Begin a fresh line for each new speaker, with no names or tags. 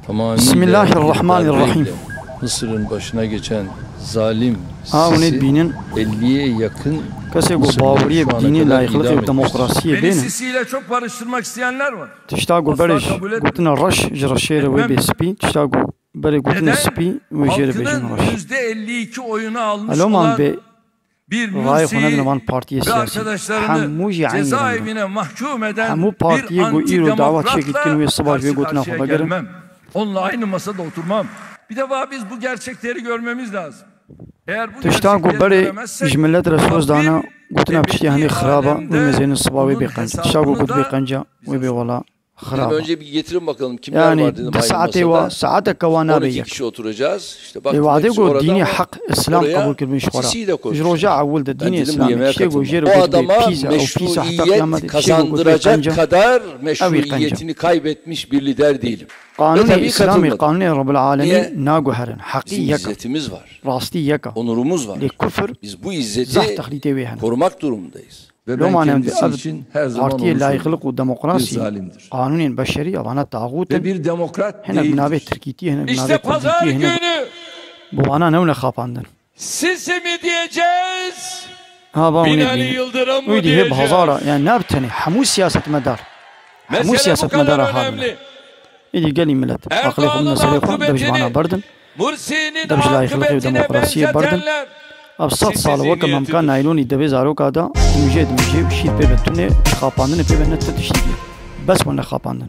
tamamıyla
Bismillahirrahmanirrahim.
Mısır'ın başına geçen zalim
Sisi
50'ye yakın
کسی گو
Mısırlıları
باوری
şu ana
دینی
kadar
لایقلق
idam
و
etmiştir.
دموکراسی
Beni
بینه
Sisi ile çok barıştırmak isteyenler var.
تشتا گو
Asla
برش
kabul etmem.
گوتنا رش جرا شیر و بی سپی تشتا گو بری گوتنا
Neden?
سپی و جیر بیجن
Halkının
رش
%52 oyunu almış
الو من
olan
به
bir
رای خونه
Mürsi'yi
من پارتی
ve
سیاسی
arkadaşlarını
هموی عین
cezaevine mahkum eden
همو
bir
پارتی گو ایرو دعوت شکل کنوی
antidemokratla
سباج
karşı
و گوتنا
karşıya
خدا گرم
gelmem. Onunla aynı masada oturmam. Bir defa biz bu gerçekleri görmemiz lazım. Eğer bu
تشتا گو
gerçekleri
بری
göremezsek
جملت رسوز دانا گوتنا بتشتی هنی خرابه و
ebedi
مزین سباوی
alemde
بی قنجه تشتا گو
bunun
گوت بی
hesabını
قنجه و بی والا
Dedim,
خرابه
önce bir getirin bakalım kimler
yani
var dedim
10
aynı
saate و
masada.
ساعت کوانا
12
بیک
kişi oturacağız. İşte baktım
وعده
hepsi
گو
orada
دینی
ama
حق اسلام
oraya
قبول کرد میشورا
Sisi'yi de koymuşlar.
روجا اول ده
Ben
دینی
dedim bu
اسلام
yemeğe
شتی گو
katılmam.
جیر
O
گوت بی
adama
پیزا او پیزا حتی قیامت
meşruiyet
شتی گو گوت بی
kazandıracak
قنجه
kadar
قنجه.
meşruiyetini kaybetmiş bir lider değilim. Ve
قانون
tabii
اسلامی
katılmadım.
قانون رب
Niye?
العالمین ناگو هرن حقی
Bizim
یکا
izzetimiz var.
راستی یکا
Onurumuz var.
لی کفر
Biz bu
زح
izzeti
تخلیتی وی هن
korumak durumundayız. Ve
لو
ben
مانم
kendisi için her zaman
پارتی
onu
لایقلق
söylüyorum.
و
Bir
دموکراسی
zalimdir.
قانون بشری اوانا طاغوت
Ve bir demokrat
هنه بنابه
değildir.
ترکیتی هنه
İşte
بنابه
pazar
کردیتی هنه
günü
بوانا نونه خاپاندن
Sisi mi diyeceğiz?
ها با اونی
Binali
بینی
Yıldırım mı
ویدی هب
diyeceğiz?
هزارا yani ne yaptığını hamu siyaset medar hamu
Mesele bu
siyaset
kadar
medar haline
önemli.
İdi geli millet akıllı
Erdoğan'ın
mesele konu da bana
akıbetini
bardın
Mursi'nin
da layıklığı ve
akıbetine
demokrasiye bardın
benzetenler
ab 100
Sisi
sal وكم
zihniyetidir.
امكان نايلوني دبي زارو كادا مجد شيت بيبتوني خاپاندن پي بنت تشتي بس ونه خاپاندن